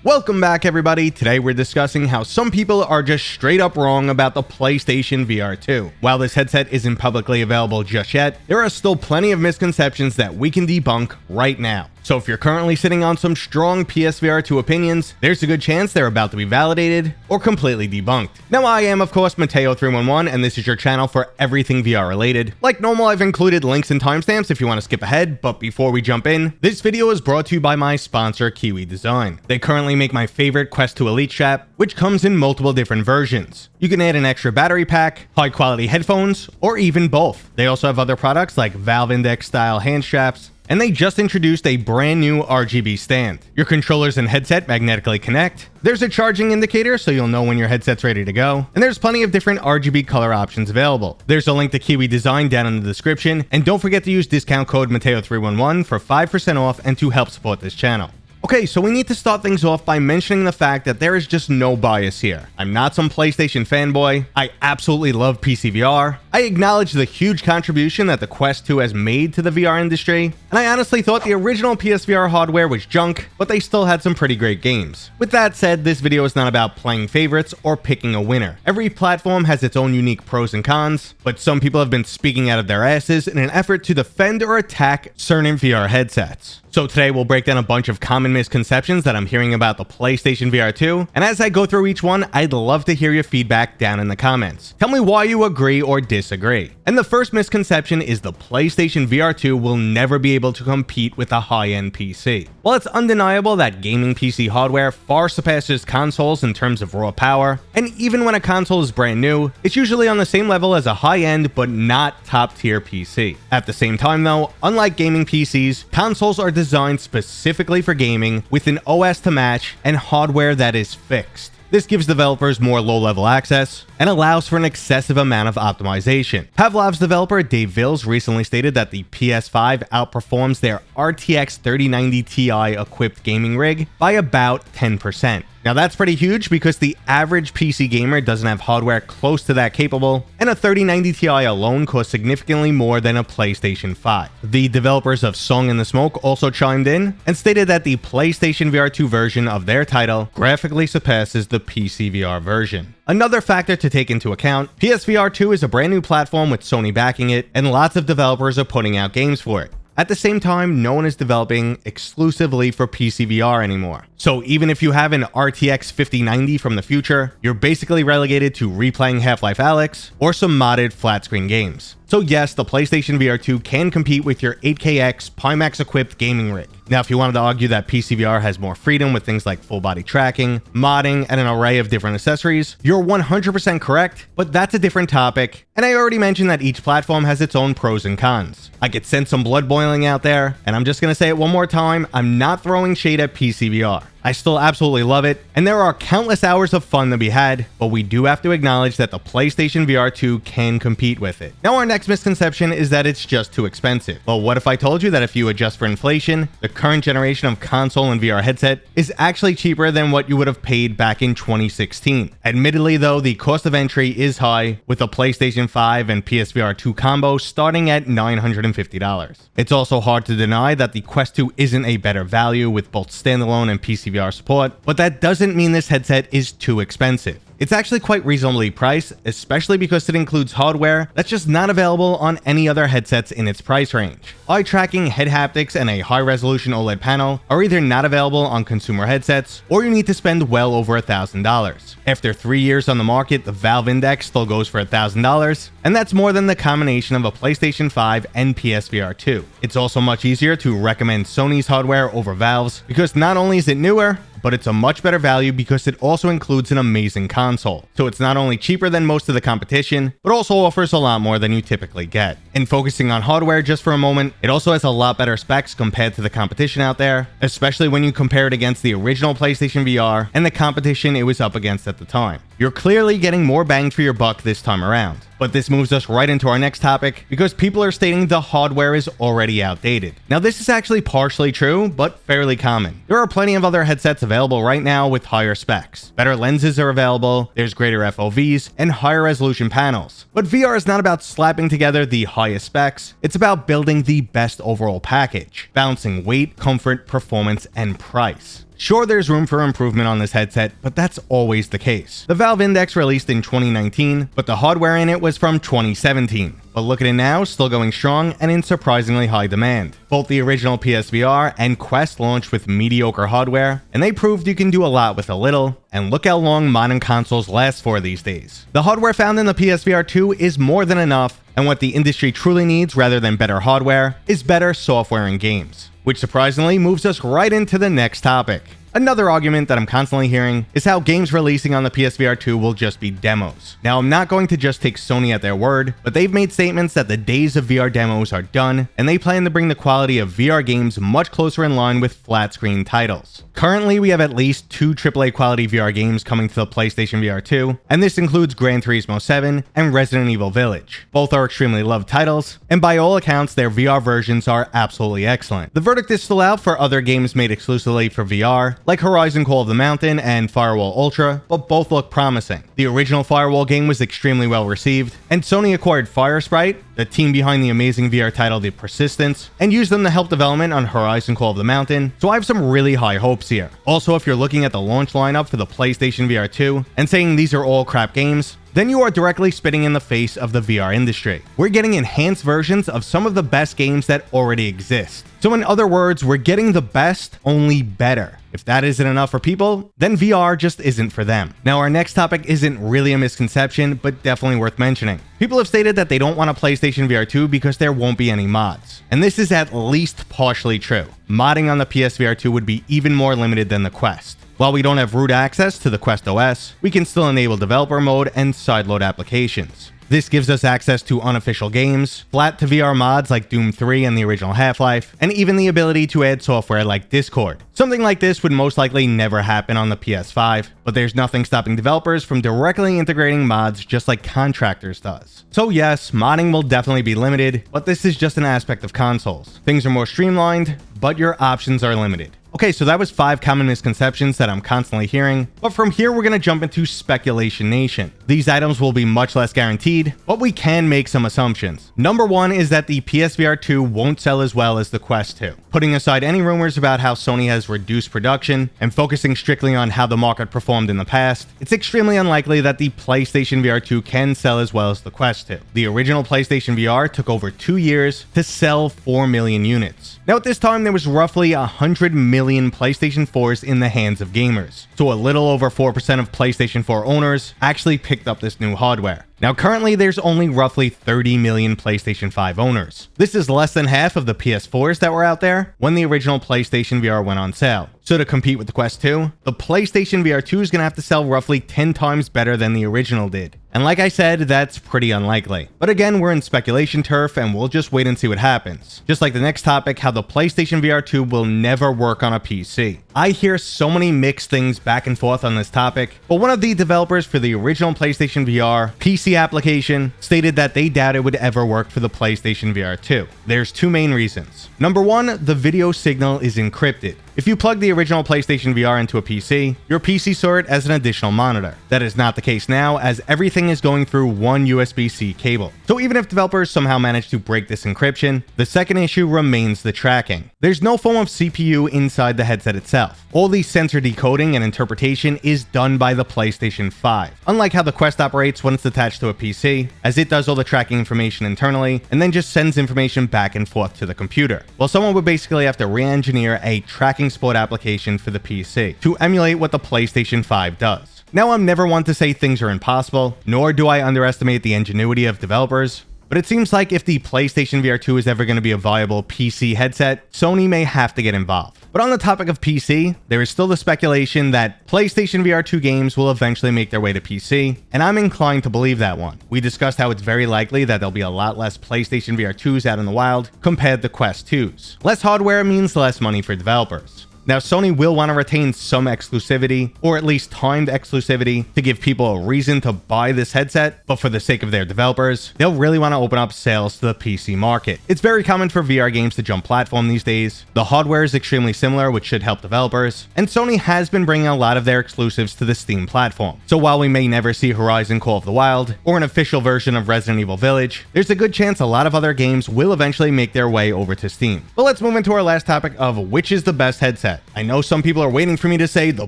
Welcome back, everybody. Today we're discussing how some people are just straight up wrong about the PlayStation VR 2. While this headset isn't publicly available just yet, there are still plenty of misconceptions that we can debunk right now. So if you're currently sitting on some strong PSVR 2 opinions, there's a good chance they're about to be validated or completely debunked. Now I am of course Mateo311 and this is your channel for everything VR related. Like normal, I've included links and timestamps if you want to skip ahead, but before we jump in, this video is brought to you by my sponsor Kiwi Design. They currently make my favorite Quest 2 Elite strap, which comes in multiple different versions. You can add an extra battery pack, high quality headphones, or even both. They also have other products like Valve Index style hand straps, and they just introduced a brand new RGB stand. Your controllers and headset magnetically connect. There's a charging indicator so you'll know when your headset's ready to go. And there's plenty of different RGB color options available. There's a link to Kiwi Design down in the description. And don't forget to use discount code Mateo311 for 5% off and to help support this channel. Okay, so we need to start things off by mentioning the fact that there is just no bias here. I'm not some PlayStation fanboy. I absolutely love PCVR. I acknowledge the huge contribution that the Quest 2 has made to the VR industry, and I honestly thought the original PSVR hardware was junk, but they still had some pretty great games. With that said, this video is not about playing favorites or picking a winner. Every platform has its own unique pros and cons, but some people have been speaking out of their asses in an effort to defend or attack certain VR headsets. So today we'll break down a bunch of common misconceptions that I'm hearing about the PlayStation VR 2, and as I go through each one, I'd love to hear your feedback down in the comments. Tell me why you agree or disagree. And the first misconception is the PlayStation VR 2 will never be able to compete with a high-end PC. While it's undeniable that gaming PC hardware far surpasses consoles in terms of raw power, and even when a console is brand new, it's usually on the same level as a high-end but not top-tier PC. At the same time though, unlike gaming PCs, consoles are designed specifically for gaming with an OS to match and hardware that is fixed. This gives developers more low-level access and allows for an excessive amount of optimization. Pavlov's developer Dave Vills recently stated that the PS5 outperforms their RTX 3090 Ti equipped gaming rig by about 10%. Now that's pretty huge because the average PC gamer doesn't have hardware close to that capable, and a 3090 Ti alone costs significantly more than a PlayStation 5. The developers of Song in the Smoke also chimed in and stated that the PlayStation VR 2 version of their title graphically surpasses the PCVR version. Another factor to take into account, PSVR 2 is a brand new platform with Sony backing it, and lots of developers are putting out games for it. At the same time, no one is developing exclusively for PCVR anymore. So even if you have an RTX 5090 from the future, you're basically relegated to replaying Half-Life Alyx or some modded flat-screen games. So yes, the PlayStation VR 2 can compete with your 8KX Pimax equipped gaming rig. Now, if you wanted to argue that PCVR has more freedom with things like full body tracking, modding, and an array of different accessories, you're 100% correct, but that's a different topic. And I already mentioned that each platform has its own pros and cons. I could sense some blood boiling out there, and I'm just gonna say it one more time, I'm not throwing shade at PCVR. I still absolutely love it, and there are countless hours of fun to be had, but we do have to acknowledge that the PlayStation VR 2 can compete with it. Now our next misconception is that it's just too expensive. Well, what if I told you that if you adjust for inflation, the current generation of console and VR headset is actually cheaper than what you would have paid back in 2016? Admittedly though, the cost of entry is high, with a PlayStation 5 and PSVR 2 combo starting at $950. It's also hard to deny that the Quest 2 isn't a better value with both standalone and PCVR support, but that doesn't mean this headset is too expensive. It's actually quite reasonably priced, especially because it includes hardware that's just not available on any other headsets in its price range. Eye tracking, head haptics, and a high-resolution OLED panel are either not available on consumer headsets, or you need to spend well over $1,000. After 3 years on the market, the Valve Index still goes for $1,000, and that's more than the combination of a PlayStation 5 and PSVR 2. It's also much easier to recommend Sony's hardware over Valve's, because not only is it newer, but it's a much better value because it also includes an amazing console. So it's not only cheaper than most of the competition, but also offers a lot more than you typically get. And focusing on hardware just for a moment, it also has a lot better specs compared to the competition out there, especially when you compare it against the original PlayStation VR and the competition it was up against at the time. You're clearly getting more bang for your buck this time around. But this moves us right into our next topic because people are stating the hardware is already outdated. Now this is actually partially true, but fairly common. There are plenty of other headsets available right now with higher specs. Better lenses are available, there's greater FOVs, and higher resolution panels. But VR is not about slapping together the highest specs, it's about building the best overall package, balancing weight, comfort, performance, and price. Sure, there's room for improvement on this headset, but that's always the case. The Valve Index released in 2019, but the hardware in it was from 2017. But look at it now, still going strong and in surprisingly high demand. Both the original PSVR and Quest launched with mediocre hardware, and they proved you can do a lot with a little, and look how long modern consoles last for these days. The hardware found in the PSVR 2 is more than enough, and what the industry truly needs rather than better hardware is better software and games. Which surprisingly moves us right into the next topic. Another argument that I'm constantly hearing is how games releasing on the PSVR 2 will just be demos. Now, I'm not going to just take Sony at their word, but they've made statements that the days of VR demos are done, and they plan to bring the quality of VR games much closer in line with flat-screen titles. Currently, we have at least 2 AAA quality VR games coming to the PlayStation VR 2, and this includes Gran Turismo 7 and Resident Evil Village. Both are extremely loved titles, and by all accounts, their VR versions are absolutely excellent. The verdict is still out for other games made exclusively for VR, like Horizon Call of the Mountain and Firewall Ultra, but both look promising. The original Firewall game was extremely well received, and Sony acquired Firesprite, the team behind the amazing VR title The Persistence, and used them to help development on Horizon Call of the Mountain, so I have some really high hopes here. Also, if you're looking at the launch lineup for the PlayStation VR 2 and saying these are all crap games, then you are directly spitting in the face of the VR industry. We're getting enhanced versions of some of the best games that already exist. So in other words, we're getting the best, only better. If that isn't enough for people, then VR just isn't for them. Now, our next topic isn't really a misconception, but definitely worth mentioning. People have stated that they don't want a PlayStation VR 2 because there won't be any mods. And this is at least partially true. Modding on the PSVR 2 would be even more limited than the Quest. While we don't have root access to the Quest OS, we can still enable developer mode and sideload applications. This gives us access to unofficial games, flat to VR mods like Doom 3 and the original Half-Life, and even the ability to add software like Discord. Something like this would most likely never happen on the PS5, but there's nothing stopping developers from directly integrating mods just like Contractors does. So yes, modding will definitely be limited, but this is just an aspect of consoles. Things are more streamlined, but your options are limited. Okay, so that was 5 common misconceptions that I'm constantly hearing, but from here we're going to jump into Speculation Nation. These items will be much less guaranteed, but we can make some assumptions. Number 1 is that the PSVR 2 won't sell as well as the Quest 2. Putting aside any rumors about how Sony has reduced production and focusing strictly on how the market performed in the past, it's extremely unlikely that the PlayStation VR 2 can sell as well as the Quest 2. The original PlayStation VR took over 2 years to sell 4 million units. Now at this time there was roughly 100 million PlayStation 4s in the hands of gamers, so a little over 4% of PlayStation 4 owners actually picked up this new hardware. Now currently there's only roughly 30 million PlayStation 5 owners. This is less than half of the PS4s that were out there when the original PlayStation VR went on sale. So to compete with the Quest 2, the PlayStation VR 2 is going to have to sell roughly 10 times better than the original did. And like I said, that's pretty unlikely. But again, we're in speculation turf and we'll just wait and see what happens. Just like the next topic, how the PlayStation VR 2 will never work on a PC. I hear so many mixed things back and forth on this topic, but one of the developers for the original PlayStation VR PC application stated that they doubt it would ever work for the PlayStation VR 2. There's 2 main reasons. Number 1, the video signal is encrypted. If you plug the original PlayStation VR into a PC, your PC saw it as an additional monitor. That is not the case now, as everything is going through one USB-C cable. So even if developers somehow manage to break this encryption, the second issue remains the tracking. There's no form of CPU inside the headset itself. All the sensor decoding and interpretation is done by the PlayStation 5. Unlike how the Quest operates when it's attached to a PC, as it does all the tracking information internally and then just sends information back and forth to the computer. Well, someone would basically have to re-engineer a tracking support application for the PC to emulate what the PlayStation 5 does. Now, I'm never one to say things are impossible, nor do I underestimate the ingenuity of developers, but it seems like if the PlayStation VR 2 is ever going to be a viable PC headset, Sony may have to get involved. But on the topic of PC, there is still the speculation that PlayStation VR 2 games will eventually make their way to PC, and I'm inclined to believe that one. We discussed how it's very likely that there'll be a lot less PlayStation VR 2s out in the wild compared to Quest 2s. Less hardware means less money for developers. Now, Sony will want to retain some exclusivity, or at least timed exclusivity, to give people a reason to buy this headset, but for the sake of their developers, they'll really want to open up sales to the PC market. It's very common for VR games to jump platform these days. The hardware is extremely similar, which should help developers, and Sony has been bringing a lot of their exclusives to the Steam platform. So while we may never see Horizon Call of the Wild, or an official version of Resident Evil Village, there's a good chance a lot of other games will eventually make their way over to Steam. But let's move into our last topic of which is the best headset. headset. I know some people are waiting for me to say the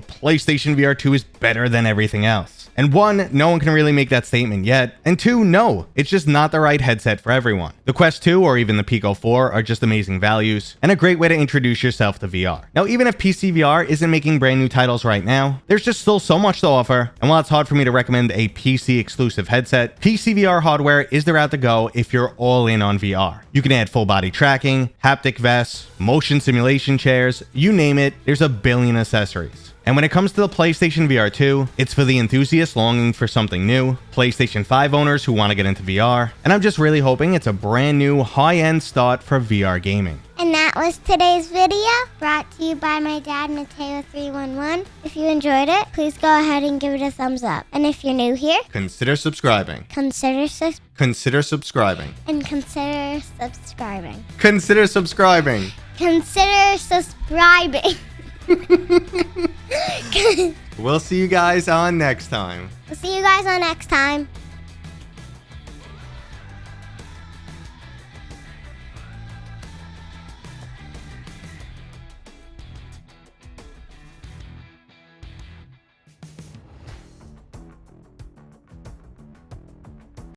PlayStation VR 2 is better than everything else. And one, no one can really make that statement yet. And two, no, it's just not the right headset for everyone. The Quest 2 or even the Pico 4 are just amazing values and a great way to introduce yourself to VR. Now, even if PCVR isn't making brand new titles right now, there's just still so much to offer. And while it's hard for me to recommend a PC exclusive headset, PCVR hardware is the route to go if you're all in on VR. You can add full body tracking, haptic vests, motion simulation chairs, you name it, there's a billion accessories. And when it comes to the PlayStation VR 2, it's for the enthusiasts longing for something new, PlayStation 5 owners who want to get into VR, and I'm just really hoping it's a brand new high-end start for VR gaming. And that was today's video, brought to you by my dad, Mateo311. If you enjoyed it, please go ahead and give it a thumbs up. And if you're new here, Consider subscribing. consider subscribing. Consider subscribing. Consider subscribing. Consider subscribing. Consider subscribing. We'll see you guys on next time. We'll see you guys on next time.